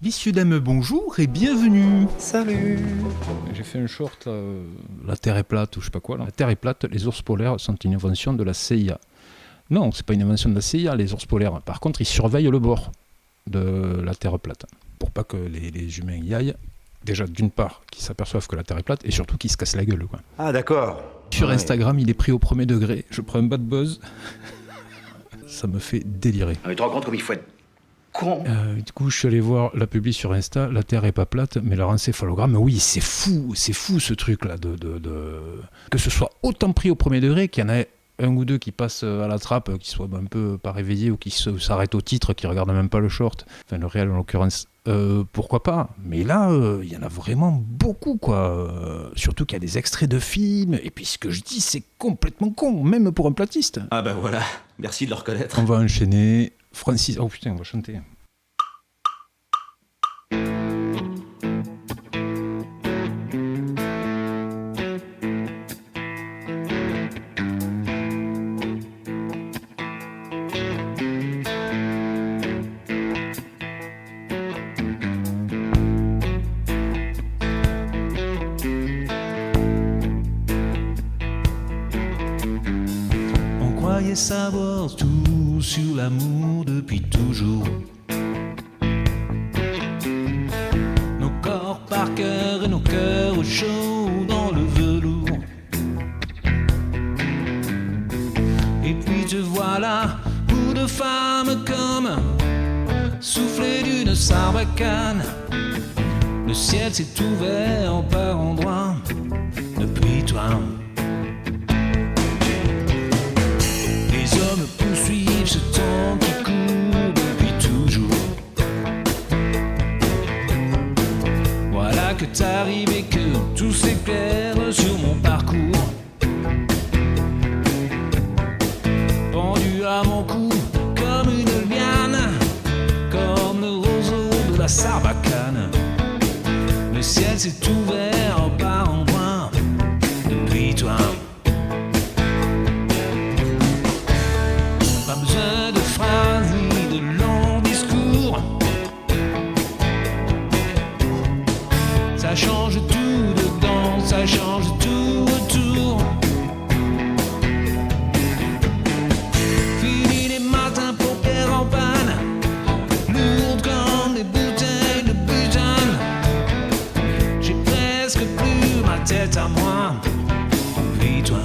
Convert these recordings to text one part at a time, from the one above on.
Messieurs, dames, bonjour et bienvenue. Salut. J'ai fait un short, la Terre est plate ou je sais pas quoi. La Terre est plate, les ours polaires sont une invention de la CIA. Non, c'est pas une invention de la CIA, les ours polaires. Par contre, ils surveillent le bord de la Terre plate. Pour pas que les humains y aillent, déjà d'une part, qu'ils s'aperçoivent que la Terre est plate et surtout qu'ils se cassent la gueule, quoi. Ah d'accord. Sur Ouais. Instagram, il est pris au premier degré. Je prends un bad buzz. Ça me fait délirer. Tu te rends compte comme il faut être con. Du coup, je suis allé voir la publi sur Insta. La Terre est pas plate, mais leur encéphalogramme, oui, c'est fou ce truc-là. Que ce soit autant pris au premier degré qu'il y en a un ou deux qui passent à la trappe, qui soient un peu pas réveillés ou qui s'arrêtent au titre, qui regardent même pas le short. Enfin, le réel en l'occurrence. Pourquoi pas? Mais là, il y en a vraiment beaucoup, quoi. Surtout qu'il y a des extraits de films. Et puis ce que je dis, c'est complètement con, même pour un platiste. Ah bah voilà, merci de le reconnaître. On va enchaîner. Francis. Oh putain, on va chanter. On croyait savoir tout sur l'amour depuis toujours. Nos corps par cœur et nos cœurs chauds dans le velours. Et puis te voilà, bout de femme comme soufflé d'une sarbacane. Le ciel s'est ouvert par endroits depuis toi. Les hommes poursuivent ce temps qui court depuis toujours. Voilà que t'arrives et que tout s'éclaire sur mon parcours. Pendu à mon cou comme une liane, comme le roseau de la sarbacane. Le ciel s'est ouvert par endroits depuis toi. Pas besoin de phrases ni de longs discours. Ça change tout dedans, ça change tout autour. Fini les matins paupières en panne, lourdes comme des bouteilles de butane. J'ai presque plus ma tête à moi. Oublie-toi.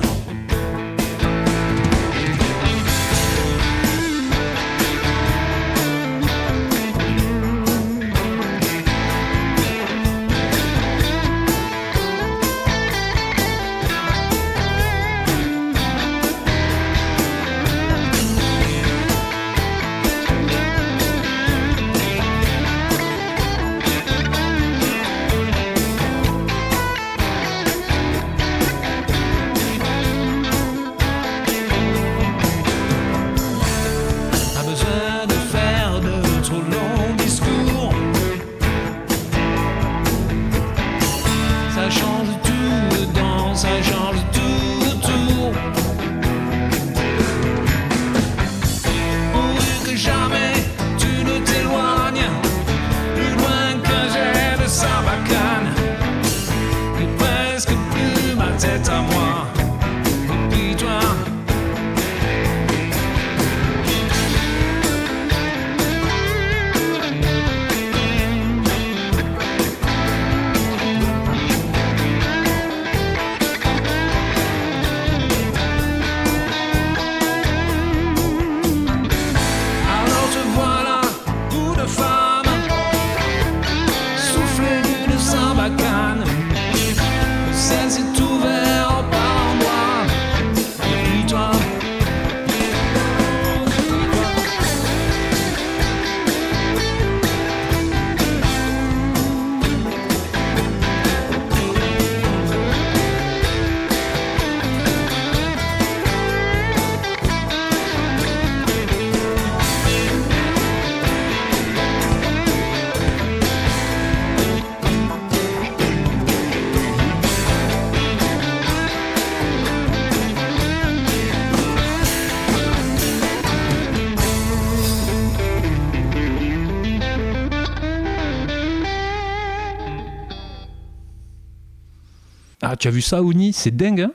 Ah, tu as vu ça, Ouni? C'est dingue, hein?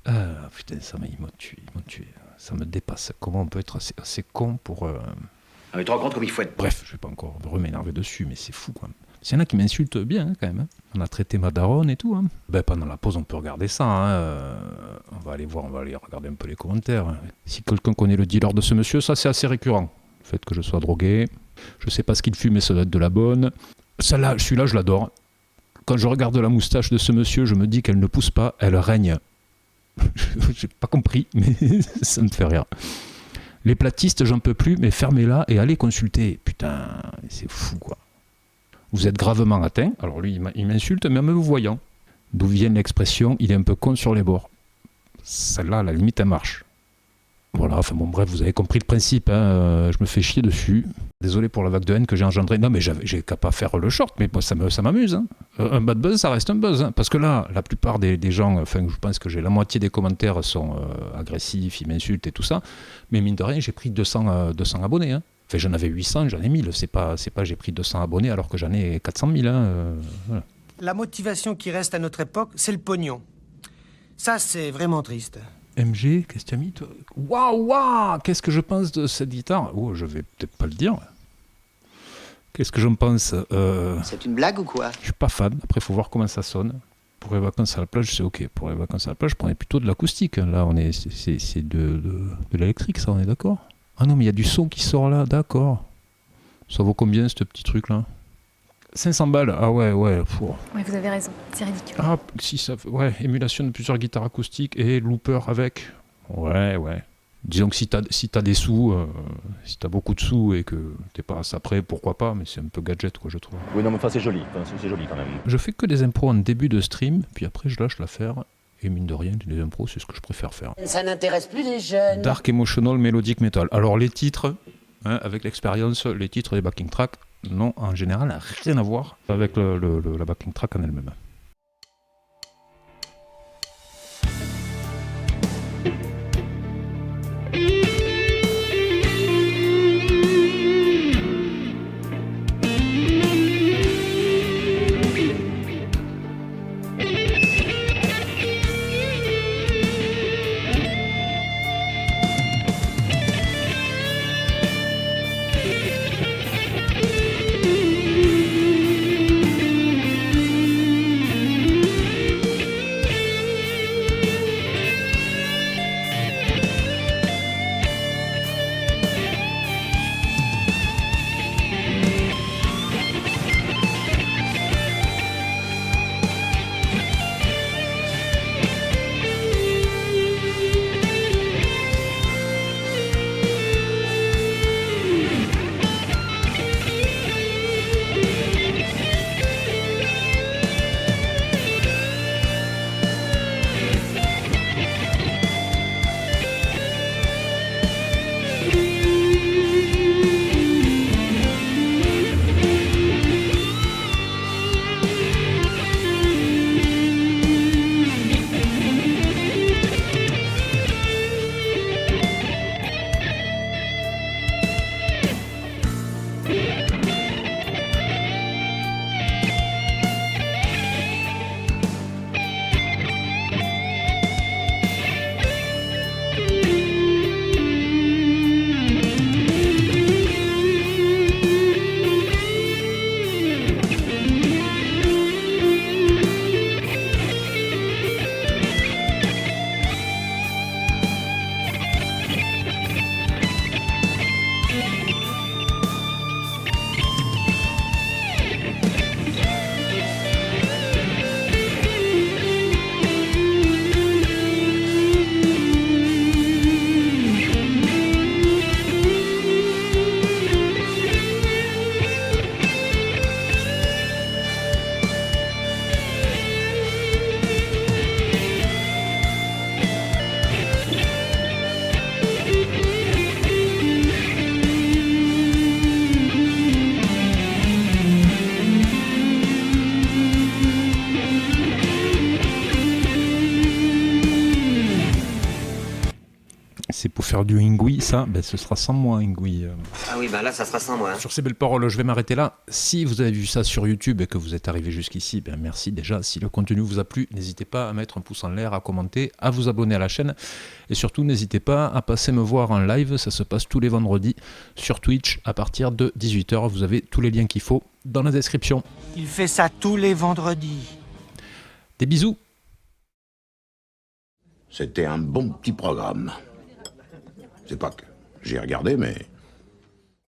Ah, putain, ils m'ont tué. Ça me dépasse. Comment on peut être assez con pour... Ah, mais tu te rends compte comme il faut être... Bref, je vais pas encore m'énerver dessus, mais c'est fou, quoi. S'il y en a qui m'insultent bien, hein, quand même. Hein. On a traité ma daronne et tout. Hein. Ben, pendant la pause, on peut regarder ça. Hein. On va aller regarder un peu les commentaires. Hein. Si quelqu'un connaît le dealer de ce monsieur, ça, c'est assez récurrent. Le fait que je sois drogué. Je sais pas ce qu'il fume, mais ça doit être de la bonne. Celui-là, je l'adore. Quand je regarde la moustache de ce monsieur, je me dis qu'elle ne pousse pas, elle règne. J'ai pas compris, mais ça me fait rire. Les platistes, j'en peux plus, mais fermez-la et allez consulter. Putain, c'est fou, quoi. Vous êtes gravement atteint. Alors lui, il m'insulte, même me voyant. D'où vient l'expression, il est un peu con sur les bords. Celle-là, à la limite, elle marche. Voilà, enfin bon, bref, vous avez compris le principe. Hein. Je me fais chier dessus. Désolé pour la vague de haine que j'ai engendrée. Non, mais j'ai qu'à pas faire le short, mais moi, ça m'amuse. Hein. Un bad buzz, ça reste un buzz. Hein. Parce que là, la plupart des gens, enfin, je pense que j'ai la moitié des commentaires sont agressifs, ils m'insultent et tout ça. Mais mine de rien, j'ai pris 200 abonnés. Hein. Enfin, j'en avais 800, j'en ai 1000. C'est pas j'ai pris 200 abonnés alors que j'en ai 400 000. Hein. Voilà. La motivation qui reste à notre époque, c'est le pognon. Ça, c'est vraiment triste. MG, qu'est-ce que tu as mis, toi? Waouh, qu'est-ce que je pense de cette guitare? Oh, je vais peut-être pas le dire. Qu'est-ce que j'en pense? C'est une blague ou quoi? Je suis pas fan. Après, il faut voir comment ça sonne. Pour les vacances à la plage, c'est ok. Pour les vacances à la plage, je prenais plutôt de l'acoustique. Là, c'est de l'électrique, ça, on est d'accord? Ah non, mais il y a du son qui sort là, d'accord. Ça vaut combien, ce petit truc-là? 500 balles, ah ouais. Ouais, vous avez raison, c'est ridicule. Ah, si ça fait... Ouais, émulation de plusieurs guitares acoustiques et looper avec. Ouais. Disons que si t'as des sous, si t'as beaucoup de sous et que t'es pas à ça près, pourquoi pas, mais c'est un peu gadget, quoi, je trouve. Oui, non, mais enfin, c'est joli. C'est joli quand même. Je fais que des impros en début de stream, puis après je lâche l'affaire. Et mine de rien, des impros, c'est ce que je préfère faire. Ça n'intéresse plus les jeunes. Dark Emotional Melodic Metal. Alors les titres, hein, avec l'expérience, les titres des backing tracks, non, en général, rien à voir avec la backing track en elle-même. C'est pour faire du ingui, ça, ben, ce sera sans moi, ingui. Ah oui, bah là, ça sera sans moi. Sur ces belles paroles, je vais m'arrêter là. Si vous avez vu ça sur YouTube et que vous êtes arrivé jusqu'ici, ben merci déjà. Si le contenu vous a plu, n'hésitez pas à mettre un pouce en l'air, à commenter, à vous abonner à la chaîne. Et surtout, n'hésitez pas à passer me voir en live. Ça se passe tous les vendredis sur Twitch à partir de 18h. Vous avez tous les liens qu'il faut dans la description. Il fait ça tous les vendredis. Des bisous. C'était un bon petit programme. C'est pas que j'ai regardé, mais